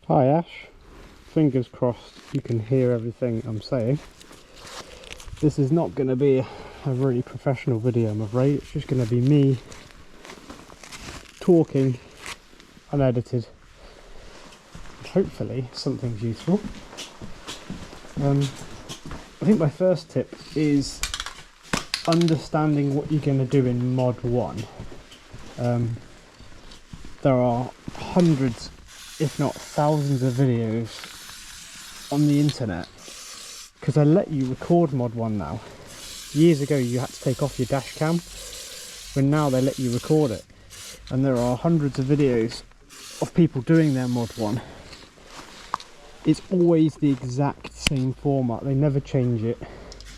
Hi Ash, fingers crossed you can hear everything I'm saying. This is not going to be a really professional video, I'm afraid. It's just going to be me talking unedited. Hopefully something's useful. I think my first tip is understanding what you're going to do in Mod 1. There are hundreds, if not thousands of videos on the internet, because they let you record Mod 1 now. Years ago you had to take off your dash cam, but now they let you record it. And there are hundreds of videos of people doing their Mod 1. It's always the exact same format, they never change it.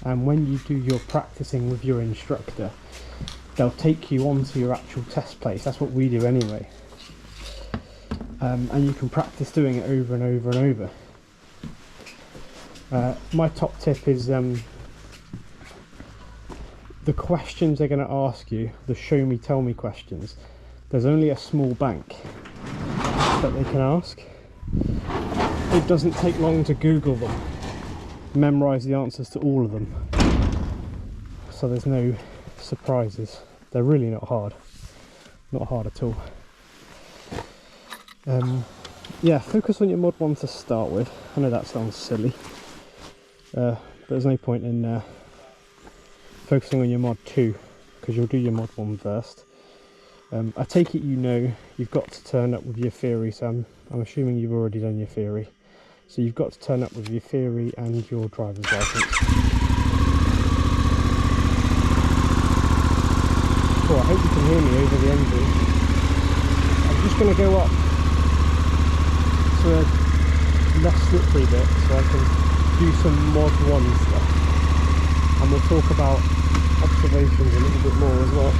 And when you do your practicing with your instructor, they'll take you onto your actual test place. That's what we do anyway. And you can practice doing it over and over and over. My top tip is the questions they're going to ask you, the show me tell me questions. There's only a small bank that they can ask. It doesn't take long to Google them, memorize the answers to all of them, so there's no surprises. They're really not hard at all. Yeah, focus on your Mod 1 to start with. I know that sounds silly, but there's no point in focusing on your Mod 2, because you'll do your Mod 1 first. I take it you've got to turn up with your theory, so I'm assuming you've already done your theory. So you've got to turn up with your theory and your driver's license. Cool, I hope you can hear me over the engine. I'm just going to go up to a less slippery bit so I can do some Mod 1 stuff. And we'll talk about observations a little bit more as well.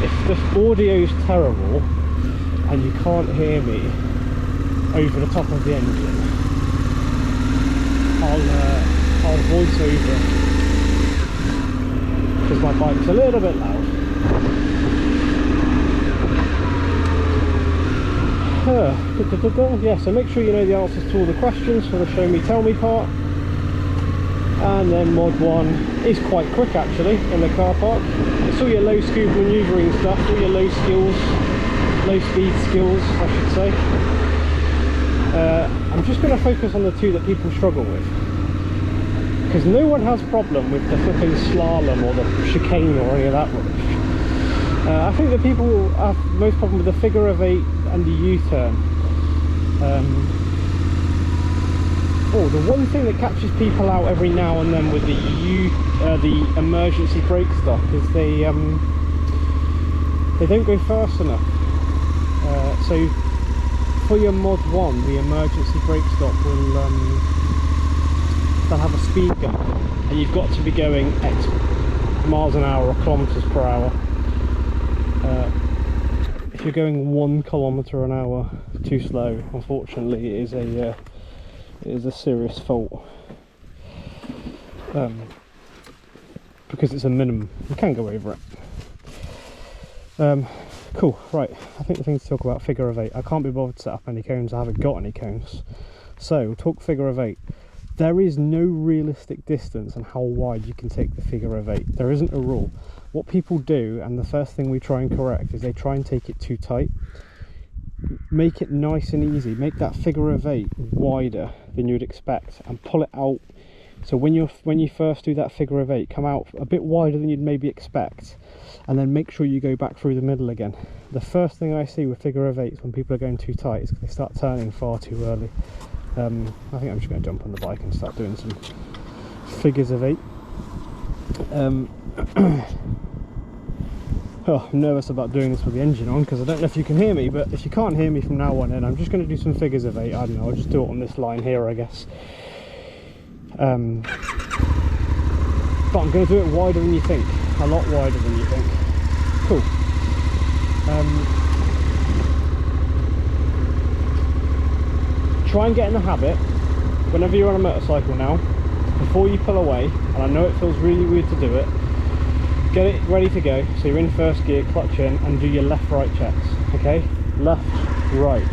If the audio's terrible and you can't hear me over the top of the engine, I'll voice over because my bike's a little bit loud. Yeah, so make sure you know the answers to all the questions for the show me tell me part. And then Mod 1 is quite quick actually in the car park. It's all your low scoop manoeuvring stuff, all your low speed skills I should say. I'm just going to focus on the two that people struggle with, because no one has a problem with the flipping slalom or the chicane or any of that rubbish. I think the people have most problem with the figure of 8 and the U-turn. The one thing that catches people out every now and then with the emergency brake stop is they don't go fast enough. So for your Mod 1, the emergency brake stop will they'll have a speed gun, and you've got to be going X miles an hour or kilometers per hour. If you're going 1 kilometer an hour too slow, unfortunately, it is a serious fault, because it's a minimum. You can go over it. Cool, right, I think the thing to talk about figure of 8. I can't be bothered to set up any cones, I haven't got any cones, so talk figure of 8. There is no realistic distance on how wide you can take the figure of 8. There isn't a rule. What people do, and the first thing we try and correct, is they try and take it too tight. Make it nice and easy. Make that figure of 8 wider than you'd expect, and pull it out. So when you first do that figure of 8, come out a bit wider than you'd maybe expect, and then make sure you go back through the middle again. The first thing I see with figure of 8s when people are going too tight is they start turning far too early. I think I'm just going to jump on the bike and start doing some figures of 8. Oh, I'm nervous about doing this with the engine on because I don't know if you can hear me, but if you can't hear me from now on in, I'm just going to do some figures of 8. I don't know, I'll just do it on this line here, I guess. But I'm going to do it wider than you think, a lot wider than you think. Cool. Try and get in the habit, whenever you're on a motorcycle now, before you pull away, and I know it feels really weird to do it, get it ready to go. So you're in first gear, clutch in, and do your left-right checks. Okay, left, right.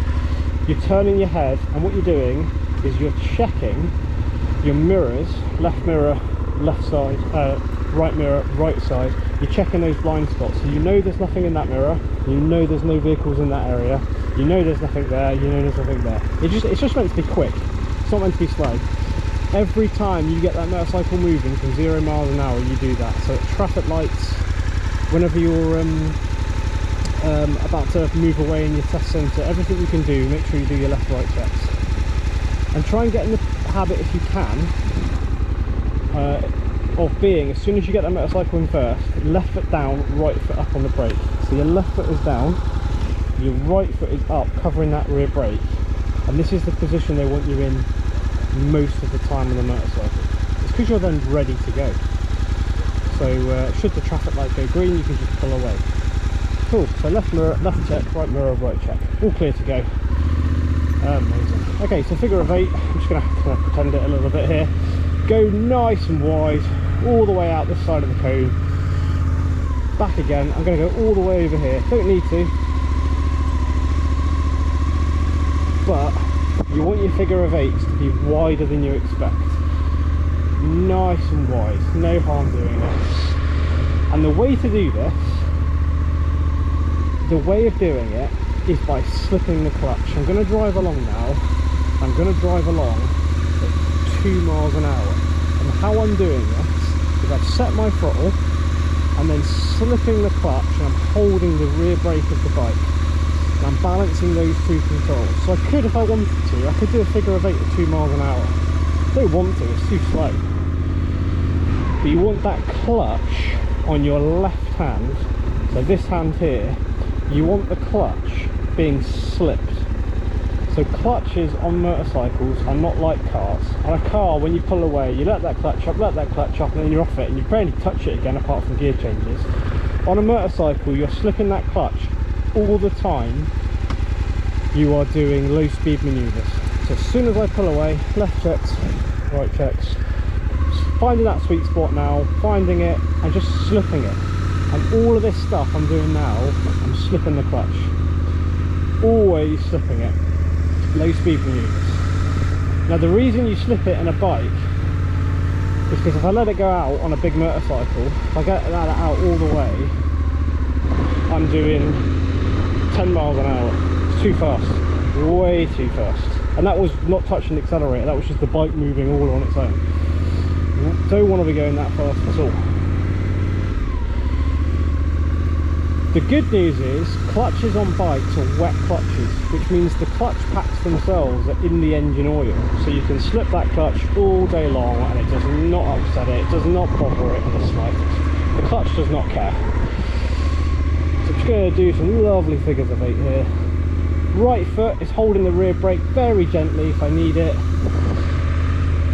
You're turning your head, and what you're doing is you're checking your mirrors, left mirror, left side, right mirror, right side. You're checking those blind spots, so you know there's nothing in that mirror, you know there's no vehicles in that area, you know there's nothing there, you know there's nothing there. It's just meant to be quick, it's not meant to be slow. Every time you get that motorcycle moving from 0 miles an hour, you do that. So at traffic lights, whenever you're about to move away in your test centre, everything you can do, make sure you do your left right checks. And try and get in the habit, if you can, of being, as soon as you get that motorcycle in first, left foot down, right foot up on the brake. So your left foot is down, your right foot is up, covering that rear brake. And this is the position they want you in most of the time on the motorcycle. It's because you're then ready to go. So should the traffic light go green, you can just pull away. Cool. So left mirror, left check, right mirror, right check. All clear to go. Amazing. Okay, so figure of 8. I'm just going to kind of pretend it a little bit here. Go nice and wide, all the way out this side of the cone. Back again. I'm going to go all the way over here. Don't need to. But you want your figure of 8s to be wider than you expect. Nice and wide. No harm doing it. And the way to do this, the way of doing it, is by slipping the clutch. I'm going to drive along now. I'm going to drive along at 2 miles an hour. And how I'm doing this is I've set my throttle and then slipping the clutch, and I'm holding the rear brake of the bike. And I'm balancing those two controls. So I could, if I wanted to, I could do a figure of 8 at 2 miles an hour. I don't want to, it's too slow. But you want that clutch on your left hand, so this hand here, you want the clutch being slipped. So clutches on motorcycles are not like cars. On a car, when you pull away, you let that clutch up, and then you're off it, and you barely touch it again apart from gear changes. On a motorcycle, you're slipping that clutch all the time. You are doing low speed maneuvers. So as soon as I pull away, left checks, right checks, finding that sweet spot now, finding it and just slipping it. And all of this stuff I'm doing now, I'm slipping the clutch, always slipping it. Low speed maneuvers. Now the reason you slip it in a bike is because if I let it go out on a big motorcycle, if I get that out all the way, I'm doing 10 miles an hour. It's too fast, way too fast. And that was not touching the accelerator, that was just the bike moving all on its own. You don't want to be going that fast at all. The good news is clutches on bikes are wet clutches, which means the clutch packs themselves are in the engine oil. So you can slip that clutch all day long and it does not upset it, it does not bother it in the slightest. The clutch does not care. So I'm just going to do some lovely figures of 8 here. Right foot is holding the rear brake very gently if I need it.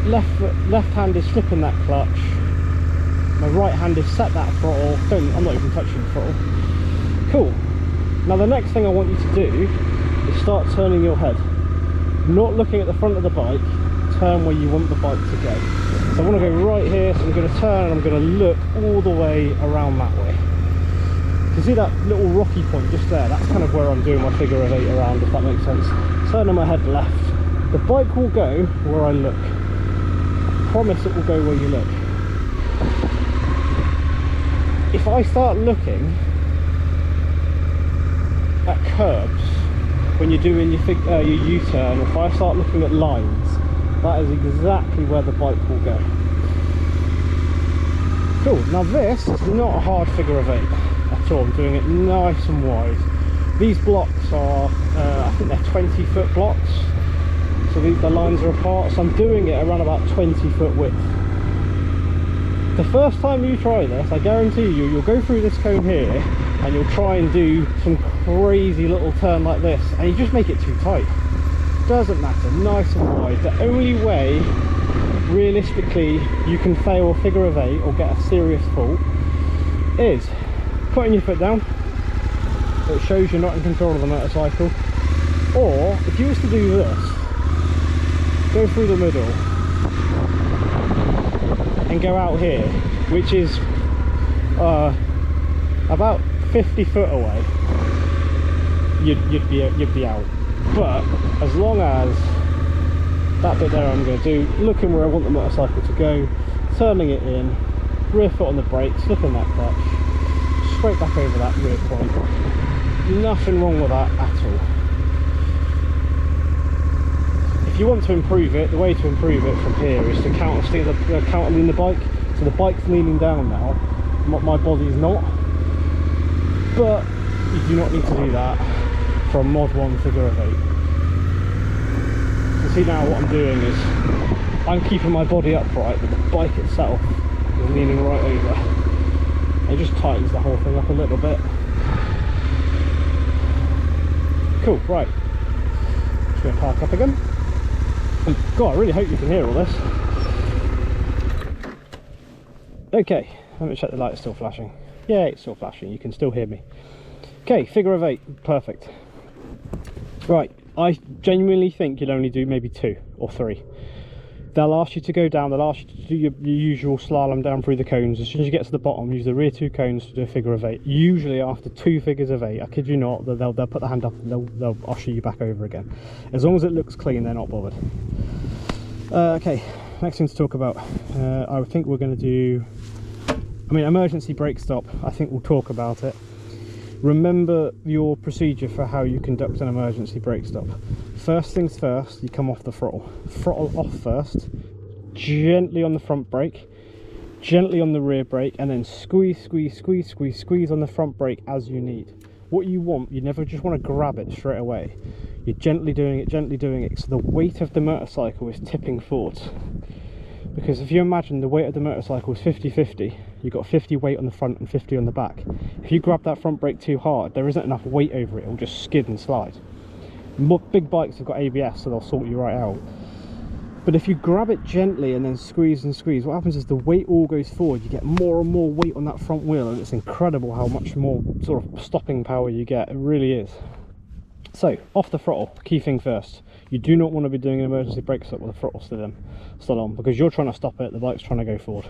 Left hand is slipping that clutch. My right hand is set that throttle. I'm not even touching the throttle. Cool. Now the next thing I want you to do is start turning your head. Not looking at the front of the bike, turn where you want the bike to go. So I want to go right here, so I'm going to turn and I'm going to look all the way around that way. You can see that little rocky point just there, that's kind of where I'm doing my figure of 8 around, if that makes sense. Turning my head left. The bike will go where I look. I promise it will go where you look. If I start looking at curbs when you're doing your U-turn, if I start looking at lines, that is exactly where the bike will go. Cool. Now this is not a hard figure of 8 at all. I'm doing it nice and wide. These blocks are I think they're 20-foot blocks, so the lines are apart, so I'm doing it around about 20-foot width. The first time you try this, I guarantee you'll go through this cone here and you'll try and do some crazy little turn like this and you just make it too tight. Doesn't matter, nice and wide. The only way realistically you can fail a figure of 8 or get a serious fault is putting your foot down, so it shows you're not in control of the motorcycle. Or if you was to do this, go through the middle and go out here, which is about 50 foot away, you'd be out. But as long as that bit there I'm going to do, looking where I want the motorcycle to go, turning it in, rear foot on the brake, slipping that clutch, straight back over that rear point. Nothing wrong with that at all. If you want to improve it, the way to improve it from here is to counterlean the bike. So the bike's leaning down now, my body's not. But you do not need to do that for a Mod 1 figure of 8. You see now what I'm doing is I'm keeping my body upright, but the bike itself is leaning right over. It just tightens the whole thing up a little bit. Cool, right. Just going to park up again. And God, I really hope you can hear all this. Okay, let me check the light's still flashing. Yeah, it's still flashing, you can still hear me. Okay, figure of 8, perfect. Right, I genuinely think you'll only do maybe 2 or 3. They'll ask you to go down, they'll ask you to do your usual slalom down through the cones. As soon as you get to the bottom, use the rear 2 cones to do a figure of 8. Usually after 2 figures of 8, I kid you not, they'll put the hand up and they'll usher you back over again. As long as it looks clean, they're not bothered. Okay, next thing to talk about. I think we're going to do, emergency brake stop. I think we'll talk about it. Remember your procedure for how you conduct an emergency brake stop. First things first, you come off the throttle. Throttle off first, gently on the front brake, gently on the rear brake, and then squeeze on the front brake as you need. What you want, you never just want to grab it straight away. You're gently doing it, so the weight of the motorcycle is tipping forwards. Because if you imagine the weight of the motorcycle is 50-50, you've got 50 weight on the front and 50 on the back. If you grab that front brake too hard, there isn't enough weight over it, it'll just skid and slide. Big bikes have got ABS, so they'll sort you right out. But if you grab it gently and then squeeze, what happens is the weight all goes forward. You get more and more weight on that front wheel, and it's incredible how much more sort of stopping power you get. It really is. So, off the throttle, key thing first. You do not want to be doing an emergency brake stop with the throttle still on, because you're trying to stop it, the bike's trying to go forward.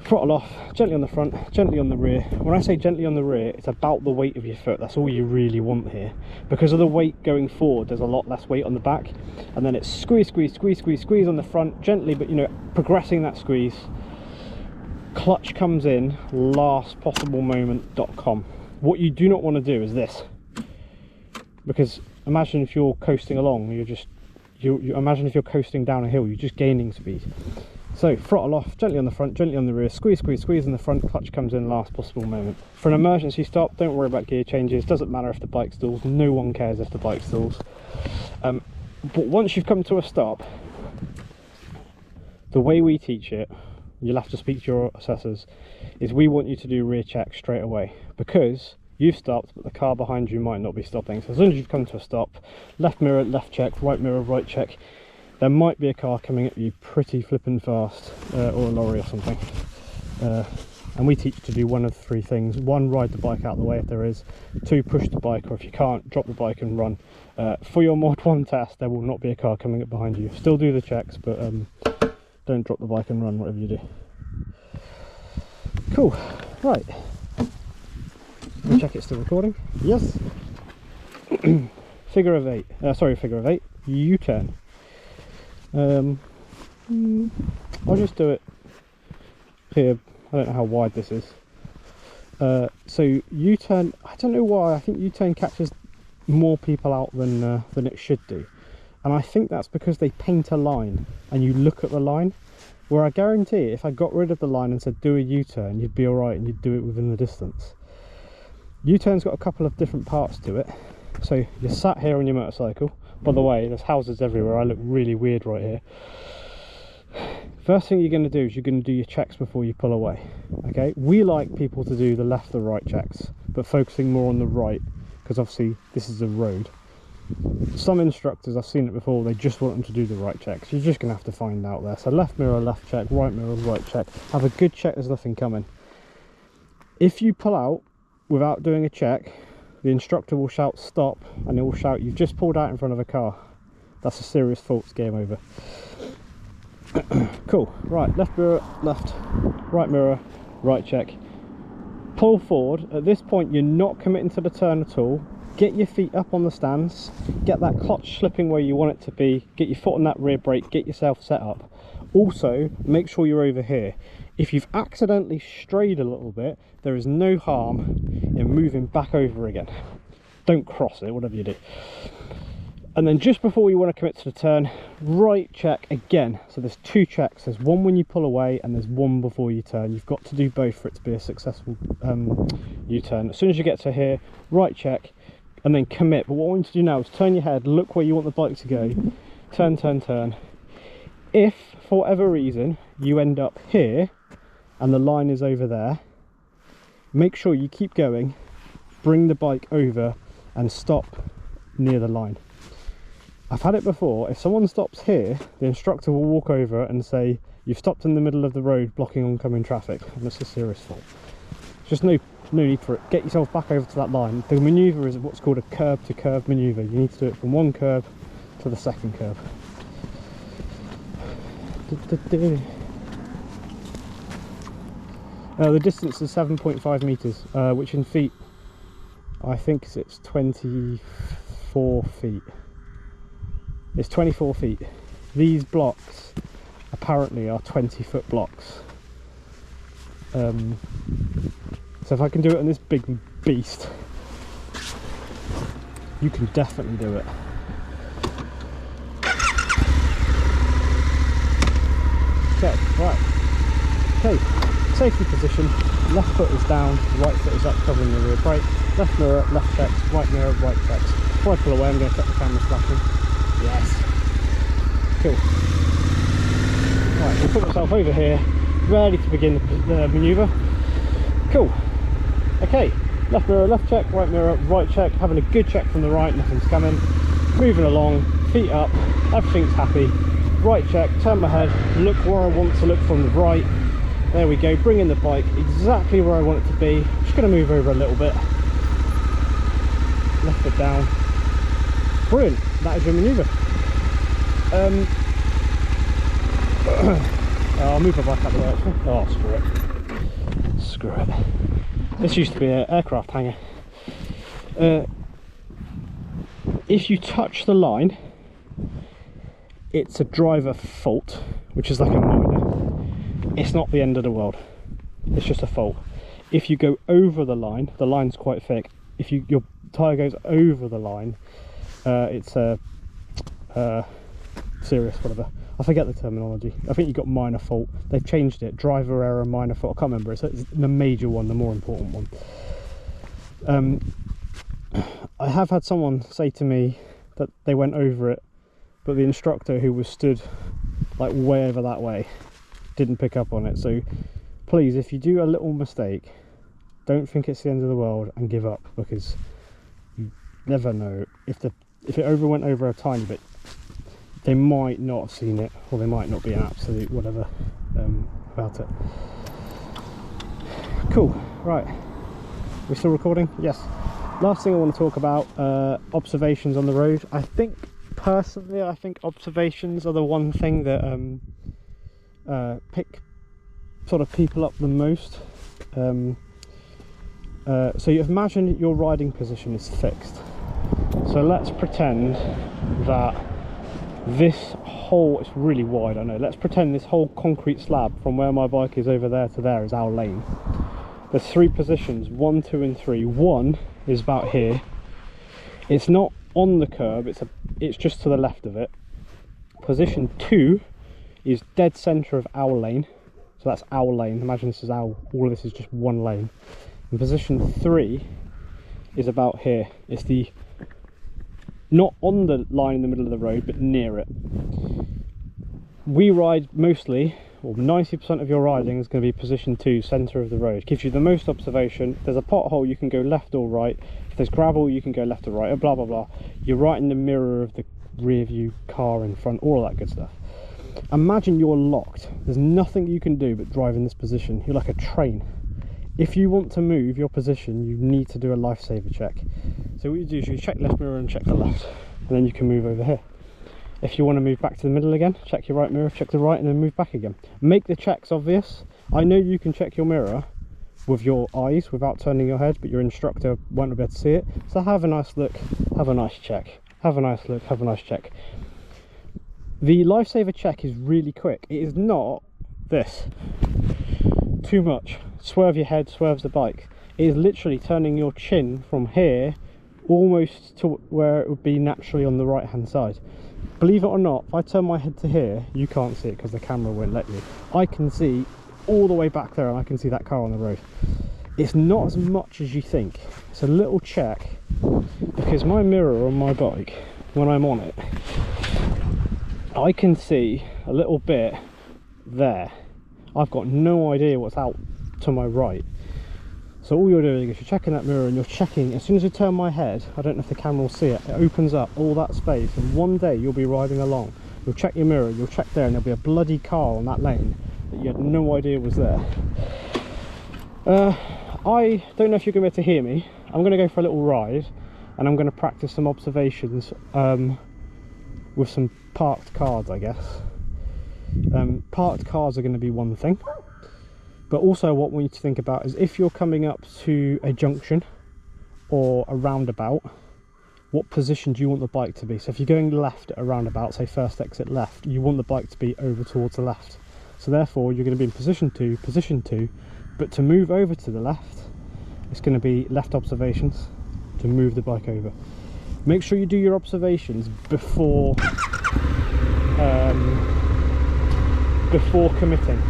Throttle off, gently on the front, gently on the rear. When I say gently on the rear, it's about the weight of your foot. That's all you really want here. Because of the weight going forward, there's a lot less weight on the back. And then it's squeeze on the front, gently, but progressing that squeeze. Clutch comes in, lastpossiblemoment.com. What you do not want to do is this. Because imagine if you're coasting along, you imagine if you're coasting down a hill, you're just gaining speed. So throttle off, gently on the front, gently on the rear, squeeze in the front, clutch comes in, last possible moment. For an emergency stop, don't worry about gear changes, doesn't matter if the bike stalls, no one cares if the bike stalls. But once you've come to a stop, the way we teach it, you'll have to speak to your assessors, is we want you to do rear check straight away, because you've stopped, but the car behind you might not be stopping. So as soon as you've come to a stop, left mirror, left check, right mirror, right check, there might be a car coming at you pretty flipping fast, or a lorry or something. And we teach to do one of 3 things. 1, ride the bike out of the way if there is. 2, push the bike, or if you can't, drop the bike and run. For your Mod 1 test, there will not be a car coming up behind you. Still do the checks, but don't drop the bike and run, whatever you do. Cool, right. Check it's still recording. Yes. Figure of 8, U-turn. I'll just do it here. I don't know how wide this is. So U-turn, I don't know why, I think U-turn catches more people out than it should do. And I think that's because they paint a line and you look at the line, where I guarantee if I got rid of the line and said do a U-turn, you'd be alright and you'd do it within the distance. U-turn's got a couple of different parts to it. So you're sat here on your motorcycle. By the way, there's houses everywhere, I look really weird right here. First thing you're going to do is you're going to do your checks before you pull away. Okay, we like people to do the left or right checks, but focusing more on the right, because obviously this is a road. Some instructors, I've seen it before, they just want them to do the right checks. You're just going to have to find out there. So left mirror, left check, right mirror, right check. Have a good check there's nothing coming. If you pull out without doing a check, the instructor will shout stop, and he will shout you've just pulled out in front of a car. That's a serious fault, it's game over. Cool, right, left mirror, left, right mirror, right check. pull forward. At this point you're not committing to the turn at all. Get your feet up on the stands, get that clutch slipping where you want it to be, get your foot on that rear brake, get yourself set up. Also make sure you're over here. If you've accidentally strayed a little bit, there is no harm in moving back over again. Don't cross it, whatever you do. And then just before you want to commit to the turn, right check again. So there's two checks. There's one when you pull away and there's one before you turn. You've got to do both for it to be a successful U-turn. As soon as you get to here, right check and then commit. But what I want you to do now is turn your head, look where you want the bike to go, turn, turn, turn. If for whatever reason you end up here and the line is over there, make sure you keep going, bring the bike over and stop near the line. I've had it before. If someone stops here, the instructor will walk over and say, you've stopped in the middle of the road blocking oncoming traffic, and that's a serious fault. Just no need for it. Get yourself back over to that line. The manoeuvre is what's called a curb to curb manoeuvre. You need to do it from one curb to the second curb. The distance is 7.5 meters, which in feet, I think it's 24 feet. It's 24 feet. These blocks apparently are 20-foot blocks. So if I can do it on this big beast, you can definitely do it. Okay, right. Okay, safety position. Left foot is down, right foot is up, covering the rear brake. Left mirror, left checks, right mirror, right checks. Before I pull away, I'm going to check the camera flashing. Yes. Cool. Right, we'll put myself over here, ready to begin the manoeuvre. Cool. Okay, left mirror, left check, right mirror, right check. Having a good check from the right, nothing's coming. Moving along, feet up, everything's happy. Right check, turn my head, look where I want to look from the right. There we go, bringing the bike exactly where I want it to be. Just going to move over a little bit. Left foot down. Brilliant, that is your manoeuvre. I'll move my bike out the way actually. Oh, screw it. This used to be an aircraft hangar. If you touch the line, it's a driver fault, which is like a minor. It's not the end of the world. It's just a fault. If you go over the line's quite thick. If your tyre goes over the line, it's a serious whatever. I forget the terminology. I think you've got minor fault. They've changed it. Driver error, minor fault. I can't remember. It's the major one, the more important one. I have had someone say to me that they went over it, but the instructor who was stood like way over that way didn't pick up on it. So please, if you do a little mistake, don't think it's the end of the world and give up, because you never know. If it went over a tiny bit, they might not have seen it, or they might not be an absolute whatever about it. Cool. Right, we're still recording? Yes. Last thing I want to talk about, observations on the road. Personally, I think observations are the one thing that pick sort of people up the most. So you imagine your riding position is fixed. So let's pretend that this whole, it's really wide, I know, let's pretend this whole concrete slab from where my bike is over there to there is our lane. There's three positions, 1, 2 and 3. 1 is about here. It's not on the curb, it's just to the left of it. Position 2 is dead center of our lane, so that's our lane. Imagine this is all of this is just one lane. And position 3 is about here. It's not on the line in the middle of the road, but near it. We ride mostly, or 90% of your riding is going to be position 2, center of the road. Gives you the most observation. If there's a pothole, you can go left or right. If there's gravel, you can go left or right, blah blah blah. You're right in the mirror of the rear view car in front, all that good stuff. Imagine you're locked. There's nothing you can do but drive in this position. You're like a train. If you want to move your position, you need to do a lifesaver check. So what you do is you check left mirror and check the left, and then you can move over here. If you want to move back to the middle again, check your right mirror, check the right, and then move back again. Make the checks obvious. I know you can check your mirror, with your eyes without turning your head, but your instructor won't be able to see it. So have a nice look, have a nice check, have a nice look, have a nice check. The lifesaver check is really quick. It is not this too much swerve your head, swerves the bike. It is literally turning your chin from here almost to where it would be naturally on the right hand side. Believe it or not, if I turn my head to here, you can't see it because the camera won't let you. I can see all the way back there, and I can see that car on the road. It's not as much as you think. It's a little check, because my mirror on my bike, when I'm on it, I can see a little bit there. I've got no idea what's out to my right. So all you're doing is you're checking that mirror, and you're checking, as soon as you turn my head, I don't know if the camera will see it, it opens up all that space, and one day you'll be riding along, you'll check your mirror, you'll check there, and there'll be a bloody car on that lane that you had no idea was there. I don't know if you're going to be able to hear me. I'm going to go for a little ride, and I'm going to practice some observations with some parked cars, I guess. Parked cars are going to be one thing, but also what we need to think about is if you're coming up to a junction or a roundabout, what position do you want the bike to be? So if you're going left at a roundabout, say first exit left, you want the bike to be over towards the left. So therefore you're going to be in position 2, but to move over to the left, it's going to be left observations to move the bike over. Make sure you do your observations before committing.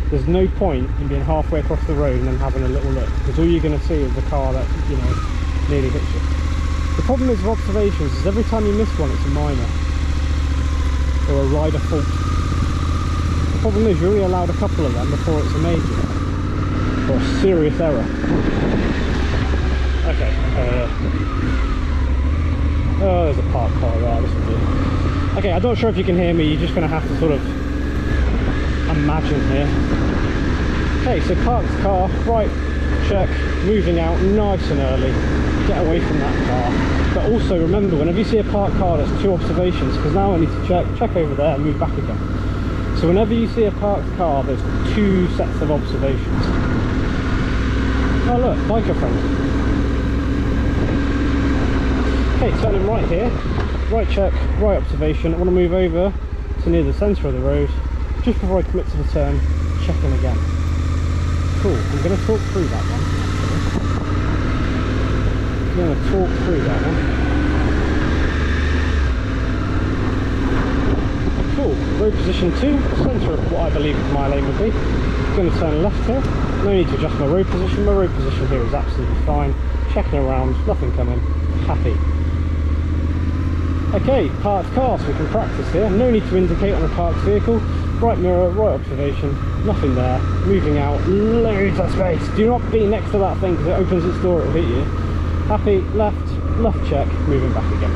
There's no point in being halfway across the road and then having a little look, because all you're going to see is the car that, you know, nearly hits you. The problem is with observations is every time you miss one, it's a minor or a rider fault. The problem is you're only allowed a couple of them before it's a major or a serious error. Okay. Oh, there's a parked car there. This will do. Okay, I'm not sure if you can hear me. You're just going to have to sort of imagine here. Okay, so parked car, right, check, moving out nice and early, get away from that car. But also remember, whenever you see a parked car, there's two observations, because now I need to check over there and move back again. So whenever you see a parked car, there's two sets of observations. Oh look, biker friend. Okay, turning right here, right check, right observation. I want to move over to near the centre of the road. Just before I commit to the turn, checking again. Cool, I'm going to talk through that one. I'm going to talk through that one. Cool, road position 2, centre of what I believe my lane would be. I'm going to turn left here. No need to adjust my road position. My road position here is absolutely fine. Checking around, nothing coming. Happy. Okay, parked car, so we can practice here. No need to indicate on a parked vehicle. Right mirror, right observation, nothing there. Moving out, loads of space. Do not be next to that thing because it opens its door, it'll hit you. Happy, left check, moving back again.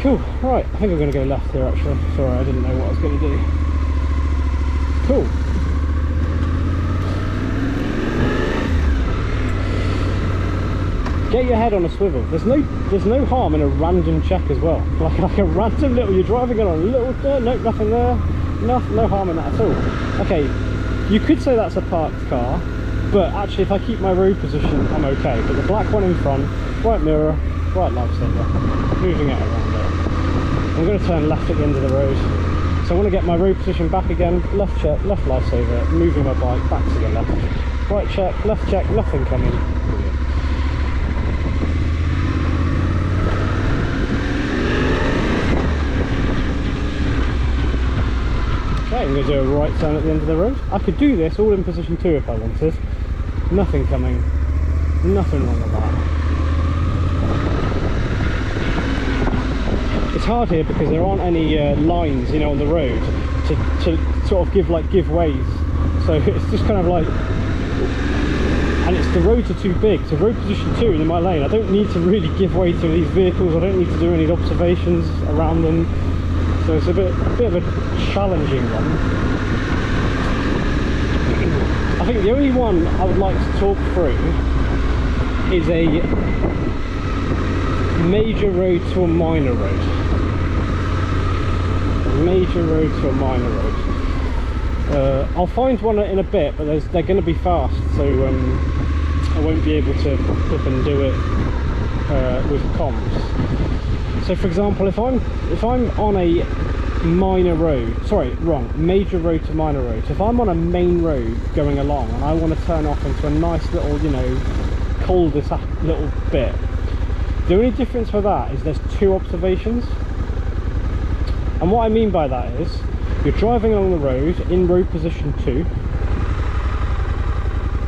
Cool, right, I think I'm going to go left here actually. Sorry, I didn't know what I was going to do. Cool. Get your head on a swivel. There's no harm in a random check as well. Like a random little, you're driving on a little turn, nope, nothing there. No harm in that at all. Okay, you could say that's a parked car, but actually if I keep my road position, I'm okay. But the black one in front, right mirror, right lifesaver, moving it around there. I'm going to turn left at the end of the road. So I want to get my road position back again, left check, left lifesaver, moving my bike back to the left. Right check, nothing coming. Okay, I'm going to do a right turn at the end of the road. I could do this all in position 2 if I wanted. Nothing coming. Nothing wrong with that. It's hard here because there aren't any lines, you know, on the road to sort of give ways. So it's just kind of like, and it's the roads are too big. So road position 2 in my lane, I don't need to really give way to these vehicles. I don't need to do any observations around them. So it's a bit of a challenging one. I think the only one I would like to talk through is a major road to a minor road. A major road to a minor road. I'll find one in a bit, but they're going to be fast, so I won't be able to flip and do it with comms. So for example, if I'm on a minor road, major road to minor road, so if I'm on a main road going along and I want to turn off into a nice little, you know, cul-de-sac little bit, the only difference with that is there's two observations. And what I mean by that is, you're driving along the road in road position 2,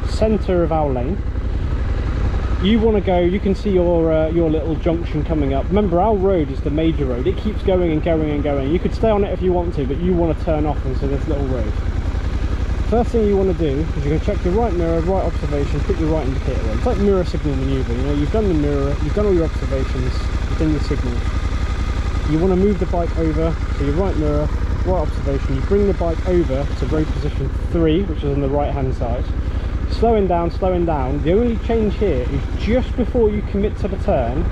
centre of our lane. You want to go, you can see your little junction coming up. Remember, our road is the major road. It keeps going and going and going. You could stay on it if you want to, but you want to turn off into this little road. First thing you want to do is you're going to check your right mirror, right observation, put your right indicator on. It's like mirror signal manoeuvre. You know, you've done the mirror, you've done all your observations, you've done your signals. You want to move the bike over to your right mirror, right observation. You bring the bike over to road position 3, which is on the right hand side. Slowing down. The only change here is just before you commit to the turn,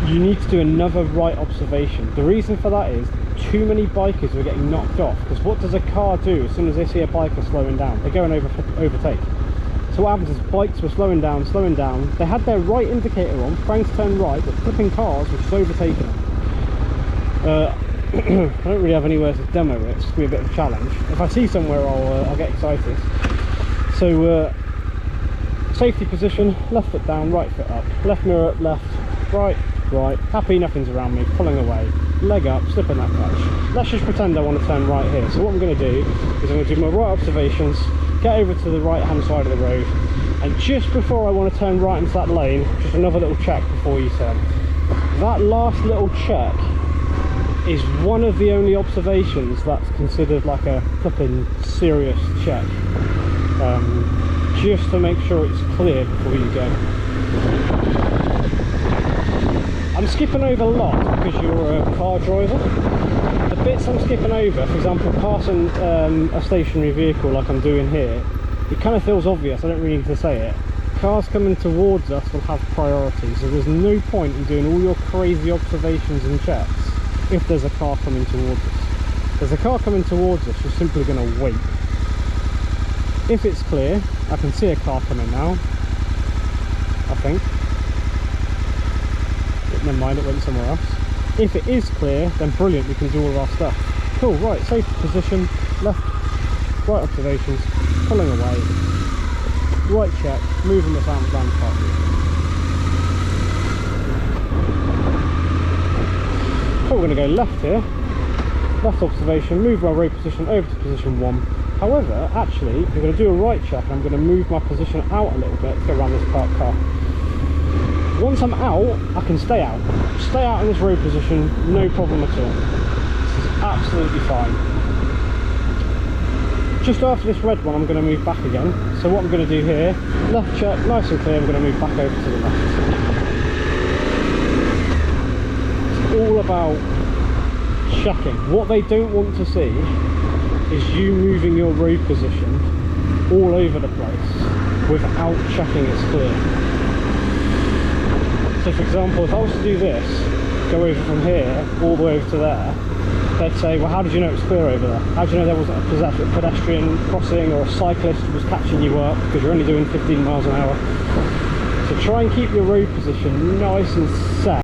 you need to do another right observation. The reason for that is too many bikers are getting knocked off, because what does a car do as soon as they see a biker slowing down? They go and overtake. So what happens is bikes were slowing down. They had their right indicator on, trying to turn right, but flipping cars were just overtaking them. I don't really have anywhere to demo it. It's going to be a bit of a challenge. If I see somewhere, I'll get excited. So safety position, left foot down, right foot up, left mirror up, left, right, happy nothing's around me, pulling away, leg up, slipping that clutch. Let's just pretend I want to turn right here. So what I'm going to do is I'm going to do my right observations, get over to the right hand side of the road, and just before I want to turn right into that lane, just another little check before you turn. That last little check is one of the only observations that's considered like a flipping serious check. Just to make sure it's clear before you go. I'm skipping over a lot because you're a car driver. The bits I'm skipping over, for example, passing a stationary vehicle like I'm doing here, it kind of feels obvious, I don't really need to say it. Cars coming towards us will have priority, so there's no point in doing all your crazy observations and checks if there's a car coming towards us. If there's a car coming towards us, you're simply going to wait. If it's clear, I can see a car coming now, I think. Never mind, it went somewhere else. If it is clear, then brilliant, we can do all of our stuff. Cool, right, safety position, left, right observations, pulling away, right check, moving the van park. So we're going to go left here, left observation, move my road position over to position 1. However, actually, I'm going to do a right check and I'm going to move my position out a little bit to go around this parked car. Once I'm out, I can stay out. Stay out in this road position, no problem at all. This is absolutely fine. Just after this red one, I'm going to move back again. So what I'm going to do here, left check, nice and clear, I'm going to move back over to the left. It's all about checking. What they don't want to see is you moving your road position all over the place without checking it's clear. So for example, if I was to do this, go over from here all the way over to there, they'd say, well, how did you know it was clear over there? How do you know there wasn't a pedestrian crossing or a cyclist was catching you up because you're only doing 15 miles an hour? So try and keep your road position nice and set.